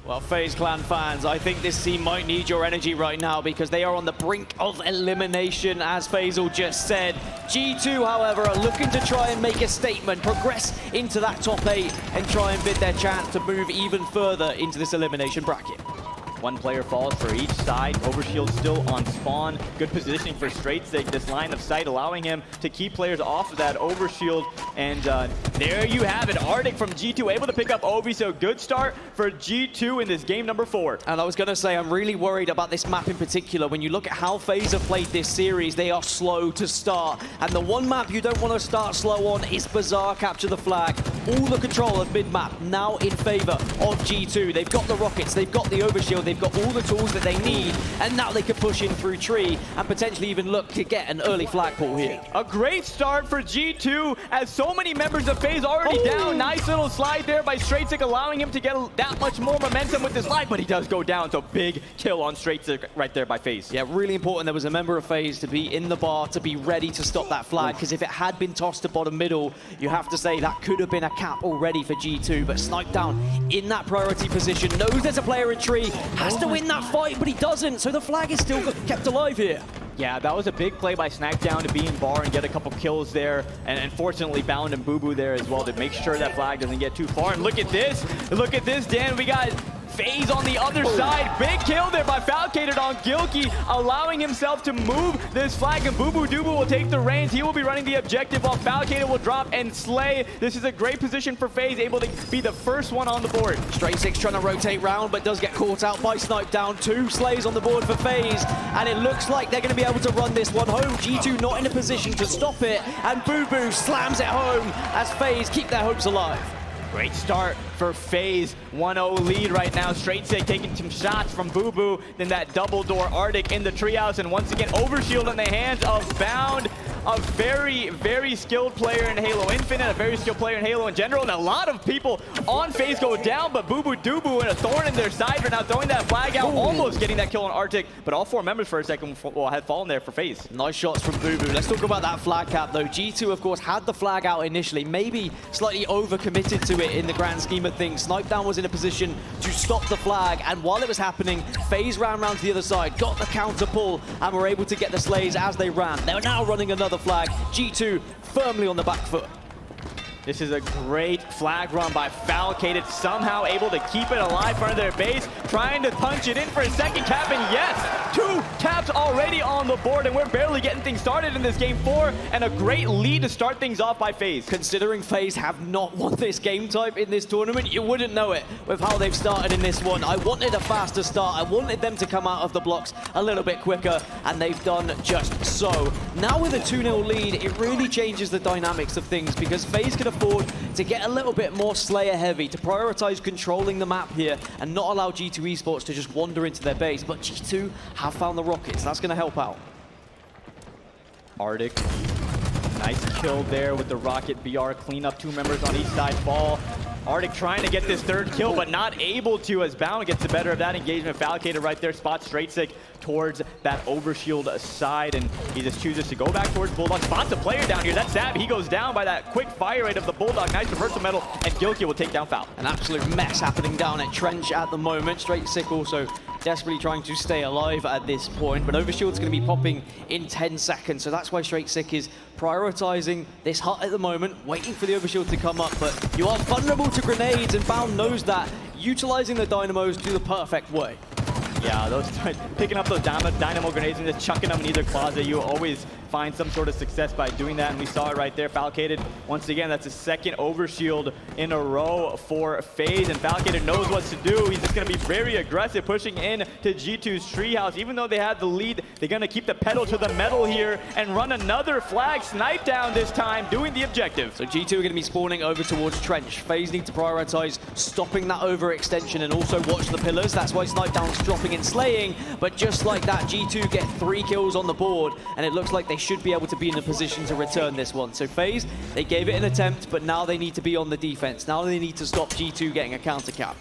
Well, FaZe Clan fans, I think this team might need your energy right now because they are on the brink of elimination, as Faisal just said. G2, however, are looking to try and make a statement, progress into that top 8, and try and bid their chance to move even further into this elimination bracket. One player falls for each side. Overshield still on spawn. Good positioning for Straight-Sig. This line of sight allowing him to keep players off of that Overshield. And there you have it. Arctic from G2 able to pick up Ovi. So good start for G2 in this game number 4. And I was going to say, I'm really worried about this map in particular. When you look at how FaZe have played this series, they are slow to start. And the one map you don't want to start slow on is Bazaar Capture the Flag. All the control of mid-map now in favor of G2. They've got the rockets, they've got the Overshield, they've got all the tools that they need, and now they can push in through tree and potentially even look to get an early flagpole here. A great start for G2 as so many members of FaZe already down. Nice little slide there by Straight-Sig, allowing him to get that much more momentum with this slide, but he does go down. So big kill on Straight-Sig right there by FaZe. Yeah, really important there was a member of FaZe to be in the bar, to be ready to stop that flag, because if it had been tossed to bottom middle, you have to say that could have been a cap already for G2, but Snipe Down in that priority position, knows there's a player in tree, has to win that fight, but he doesn't, so the flag is still kept alive here. Yeah, that was a big play by Snackdown to be in bar and get a couple kills there, and unfortunately Bound and Boo Boo there as well to make sure that flag doesn't get too far. And look at this, Dan, we got FaZe on the other side. Big kill there by Falcated on Gilkey, allowing himself to move this flag, and Boo Boo Doo Boo will take the reins. He will be running the objective while Falcated will drop and slay. This is a great position for FaZe, able to be the first one on the board. Straight-Sig trying to rotate round, but does get caught out by Snipe Down. 2 slays on the board for FaZe, and it looks like they're going to be able to run this one home. G2 not in a position to stop it, and Boo Boo slams it home as FaZe keep their hopes alive. Great start for FaZe. 1-0 lead right now. Straight-Sig taking some shots from Boo Boo. Then that double door Arctic in the treehouse. And once again, Overshield in the hands of Bound. A very, very skilled player in Halo Infinite. A very skilled player in Halo in general. And a lot of people on FaZe go down. But Boo Boo Doo Boo and a thorn in their side for now throwing that flag out. Almost getting that kill on Arctic. But all 4 members for a second had fallen there for FaZe. Nice shots from Boo Boo. Let's talk about that flag cap though. G2, of course, had the flag out initially. Maybe slightly over-committed to it in the grand scheme of things. Snipe Down was in a position to stop the flag, and while it was happening, FaZe ran around to the other side, got the counter pull, and were able to get the slays as they ran. They're now running another flag. G2 firmly on the back foot. This is a great flag run by Falcated, somehow able to keep it alive in front of their base, trying to punch it in for a second cap, and yes, 2 caps already on the board, and we're barely getting things started in this game 4, and a great lead to start things off by FaZe. Considering FaZe have not won this game type in this tournament, you wouldn't know it with how they've started in this one. I wanted a faster start, I wanted them to come out of the blocks a little bit quicker, and they've done just so. Now with a 2-0 lead, it really changes the dynamics of things, because FaZe could afford to get a little bit more Slayer heavy, to prioritize controlling the map here and not allow G2 Esports to just wander into their base. But G2 have found the rockets. That's going to help out. Arctic, nice kill there with the rocket BR cleanup. 2 members on each side fall. Arctic trying to get this 3rd kill, but not able to as Bound gets the better of that engagement. Falcated right there, spots Straight-Sig towards that Overshield side, and he just chooses to go back towards Bulldog. Spots a player down here. That's Zab. He goes down by that quick fire rate of the Bulldog. Nice reversal metal, and Gilkey will take down Fal. An absolute mess happening down at Trench at the moment. Straight-Sig also desperately trying to stay alive at this point, but Overshield's going to be popping in 10 seconds, so that's why Straight-Sig is prioritizing this hut at the moment, waiting for the Overshield to come up, but you are vulnerable to grenades, and Bound knows that, utilizing the dynamos to the perfect way. Yeah, those picking up those dynamo grenades and just chucking them in either closet, you always find some sort of success by doing that, and we saw it right there. Falcated, once again, that's his 2nd Overshield in a row for FaZe, and Falcated knows what to do. He's just going to be very aggressive, pushing in to G2's treehouse. Even though they had the lead, they're going to keep the pedal to the metal here and run another flag. Snipe Down this time, doing the objective. So G2 are going to be spawning over towards Trench. FaZe need to prioritize stopping that overextension and also watch the pillars. That's why Snipe Down's dropping and slaying, but just like that, G2 get 3 kills on the board, and it looks like they should be able to be in a position to return this one. So FaZe, they gave it an attempt, but now they need to be on the defense. Now they need to stop G2 getting a counter cap.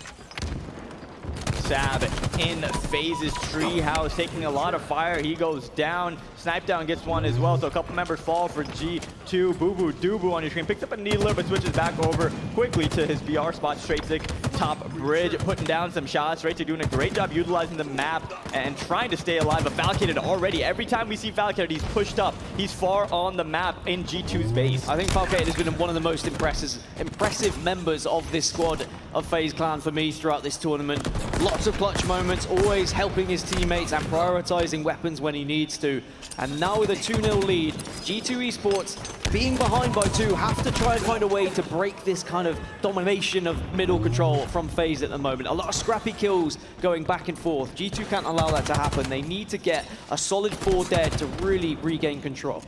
Sab in FaZe's treehouse, taking a lot of fire. He goes down. Snipe Down gets one as well, so a couple members fall for G2. Boo Boo Doo Boo on your screen picks up a needler, but switches back over quickly to his BR spot. Straight-Sig top bridge, putting down some shots. Straight to doing a great job utilizing the map and trying to stay alive. But Falcated already, every time we see Falcated, he's pushed up. He's far on the map in G2's base. I think Falcated has been one of the most impressive members of this squad of FaZe Clan for me throughout this tournament. Lots of clutch moments, always helping his teammates and prioritizing weapons when he needs to. And now with a 2-0 lead, G2 Esports, being behind by 2, have to try and find a way to break this kind of domination of middle control from FaZe at the moment. A lot of scrappy kills going back and forth. G2 can't allow that to happen. They need to get a solid 4 dead to really regain control.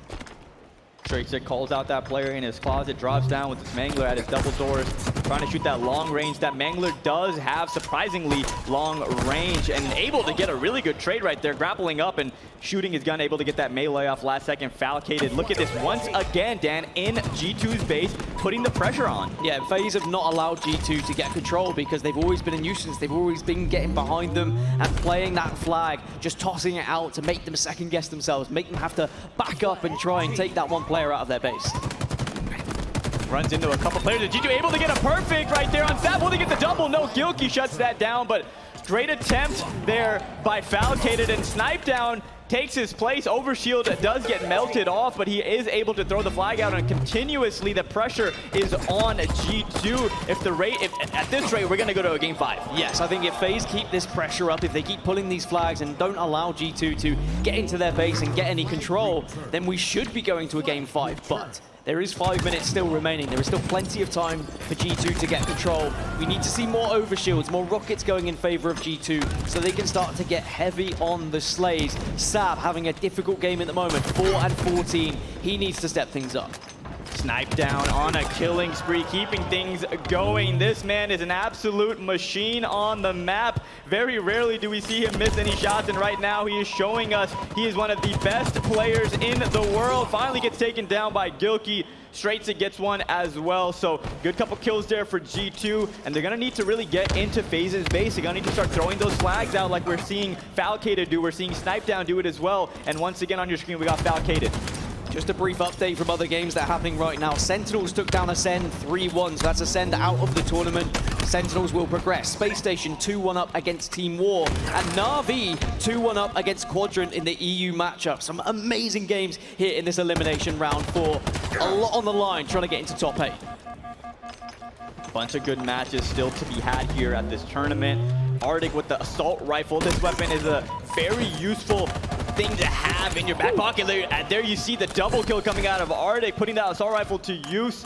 Straight calls out that player in his closet, drops down with his Mangler at his double doors, trying to shoot that long range. That Mangler does have surprisingly long range and able to get a really good trade right there, grappling up and shooting his gun, able to get that melee off last second. Falcated, look at this once again, Dan, in G2's base, putting the pressure on. Yeah, FaZe have not allowed G2 to get control because they've always been a nuisance. They've always been getting behind them and playing that flag, just tossing it out to make them second guess themselves, make them have to back up and try and take that one player out of their base. Runs into a couple players. G2 able to get a perfect right there on Sab. Will they get the double? No, Gilkey shuts that down, but great attempt there by Falcated, and Snipe Down takes his place. Overshield does get melted off, but he is able to throw the flag out, and continuously the pressure is on G2. If at this rate, we're going to go to a game 5. Yes, I think if FaZe keep this pressure up, if they keep pulling these flags and don't allow G2 to get into their base and get any control, then we should be going to a game 5. But there is 5 minutes still remaining. There is still plenty of time for G2 to get control. We need to see more overshields, more rockets going in favor of G2 so they can start to get heavy on the slays. Sab having a difficult game at the moment, 4 and 14. He needs to step things up. Snipe Down on a killing spree, keeping things going. This man is an absolute machine on the map. Very rarely do we see him miss any shots, and right now he is showing us he is one of the best players in the world. Finally gets taken down by Gilkey. Straight gets one as well, so good couple kills there for G2, and they're gonna need to really get into FaZe's base. They're gonna need to start throwing those flags out like we're seeing Falcated do. We're seeing Snipe Down do it as well, and once again on your screen we got Falcated. Just a brief update from other games that are happening right now. Sentinels took down Ascend 3-1, so that's Ascend out of the tournament. Sentinels will progress. Space Station 2-1 up against Team War, and Na'Vi 2-1 up against Quadrant in the EU matchup. Some amazing games here in this elimination round 4. A lot on the line trying to get into top 8. Bunch of good matches still to be had here at this tournament. Arctic with the assault rifle. This weapon is a very useful thing to have in your back pocket. There you see the double kill coming out of Arctic, putting that assault rifle to use.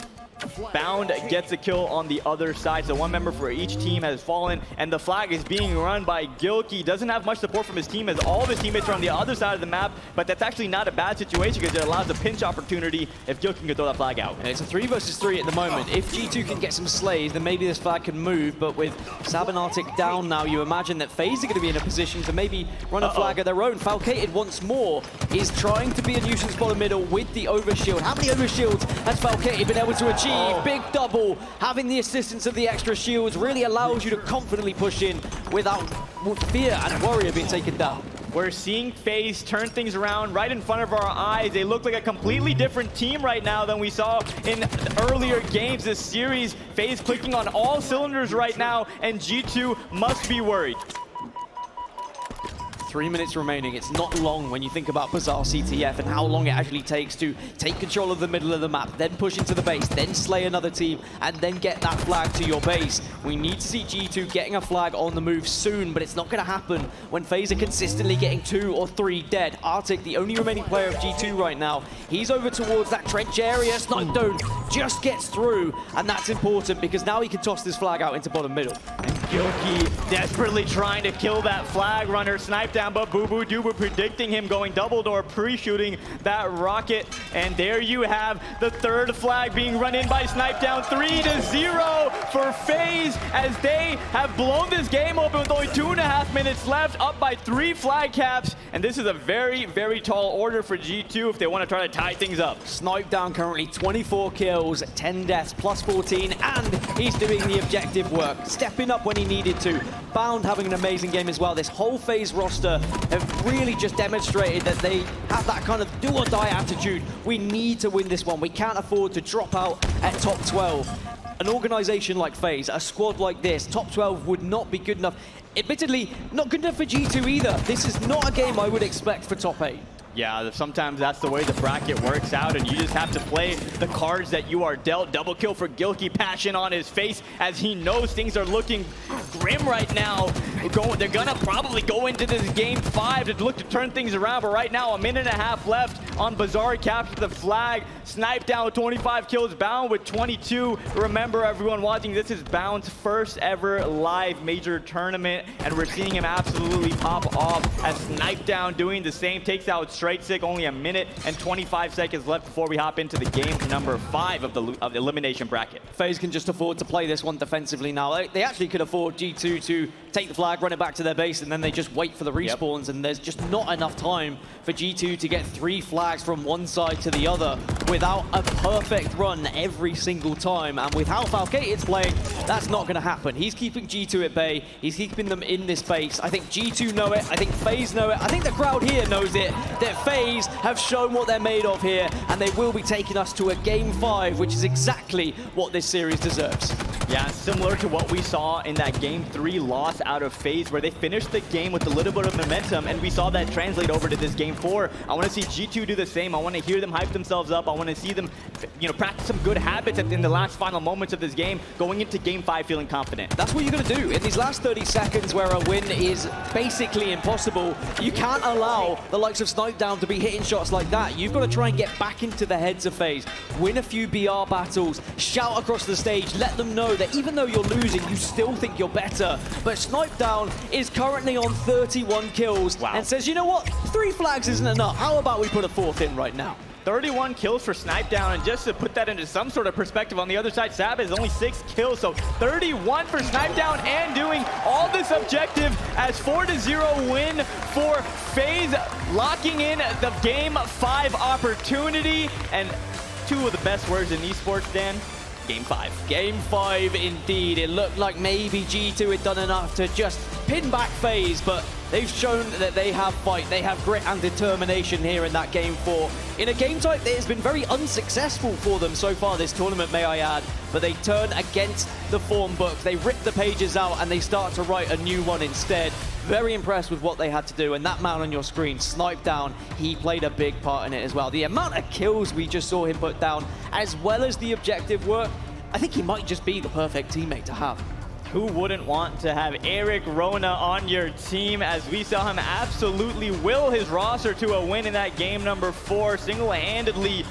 Bound gets a kill on the other side, so one member for each team has fallen, and the flag is being run by Gilkey. Doesn't have much support from his team as all of his teammates are on the other side of the map, but that's actually not a bad situation because it allows a pinch opportunity if Gilkey can throw that flag out. And it's a 3 versus 3 at the moment. If G2 can get some slays, then maybe this flag can move, but with Sab and Arctic down now, you imagine that FaZe are going to be in a position to maybe run a flag of their own. Falcated once more is trying to be a nuisance bottom middle with the overshield. How many overshields has Falcated been able to achieve? Big double. Having the assistance of the extra shields really allows you to confidently push in without fear and worry of being taken down. We're seeing FaZe turn things around right in front of our eyes. They look like a completely different team right now than we saw in earlier games this series. FaZe clicking on all cylinders right now, and G2 must be worried. 3 minutes remaining. It's not long when you think about Bazaar CTF and how long it actually takes to take control of the middle of the map, then push into the base, then slay another team, and then get that flag to your base. We need to see G2 getting a flag on the move soon, but it's not going to happen when FaZe are consistently getting 2 or 3 dead. Arctic, the only remaining player of G2 right now, he's over towards that trench area. Snipe Down just gets through, and that's important because now he can toss this flag out into bottom middle. And Gilkey desperately trying to kill that flag runner. Snipe Down, but Boo Boo Doo predicting him going double door, pre-shooting that rocket. And there you have the 3rd flag being run in by Snipe Down. 3-0 for FaZe as they have blown this game open with only 2.5 minutes left, up by 3 flag caps. And this is a very, very tall order for G2 if they want to try to tie things up. Snipe Down currently 24 kills, 10 deaths, plus 14, and he's doing the objective work, stepping up when he needed to. Bound having an amazing game as well. This whole FaZe roster have really just demonstrated that they have that kind of do or die attitude. We need to win this one. We can't afford to drop out at top 12. an organization like Faze, a squad like this, top 12 would not be good enough. Admittedly, not good enough for G2 either. This is not a game I would expect for top 8. Yeah, sometimes that's the way the bracket works out, and you just have to play the cards that you are dealt. Double kill for Gilkey, passion on his face as he knows things are looking grim right now. They're gonna probably go into this game 5 to look to turn things around, but right now, a minute and a half left on Bazaar, capture the flag, snipe down with 25 kills, Bound with 22. Remember, everyone watching, this is Bound's first ever live major tournament, and we're seeing him absolutely pop off as Snipe Down doing the same, takes out Straight Sick. Only a minute and 25 seconds left before we hop into the game number 5 of the elimination bracket. FaZe can just afford to play this one defensively now. They actually could afford G2 to take the flag, run it back to their base, and then they just wait for the respawns, and there's just not enough time for G2 to get 3 flags from one side to the other without a perfect run every single time. And with how Falcated's playing, that's not going to happen. He's keeping G2 at bay. He's keeping them in this base. I think G2 know it. I think FaZe know it. I think the crowd here knows it, that FaZe have shown what they're made of here, and they will be taking us to a game 5, which is exactly what this series deserves. Yeah, similar to what we saw in that game 3 loss out of FaZe, where they finished the game with a little bit of momentum, and we saw that translate over to this game 4. I want to see G2 do the same. I want to hear them hype themselves up. I want to see them, practice some good habits in the last final moments of this game, going into game 5 feeling confident. That's what you're going to do in these last 30 seconds where a win is basically impossible. You can't allow the likes of Snipe Down to be hitting shots like that. You've got to try and get back into the heads of FaZe, win a few BR battles, shout across the stage, let them know that even though you're losing, you still think you're better. But Snipe Down is currently on 31 kills and says, you know what, 3 flags isn't enough. How about we put a 4th in right now? 31 kills for Snipe Down, and just to put that into some sort of perspective, on the other side, Sab is only 6 kills, so 31 for Snipe Down, and doing all this objective as 4-0 win for FaZe, locking in the game 5 opportunity. And 2 of the best words in esports, Dan, game 5. Game 5 indeed. It looked like maybe G2 had done enough to just pin back FaZe, but they've shown that they have fight, they have grit and determination here in that game 4. In a game type that has been very unsuccessful for them so far this tournament, may I add, but they turn against the form book. They rip the pages out and they start to write a new one instead. Very impressed with what they had to do, and that man on your screen, Snipe Down, he played a big part in it as well. The amount of kills we just saw him put down, as well as the objective work, I think he might just be the perfect teammate to have. Who wouldn't want to have Eric Rona on your team, as we saw him absolutely will his roster to a win in that game number 4, single-handedly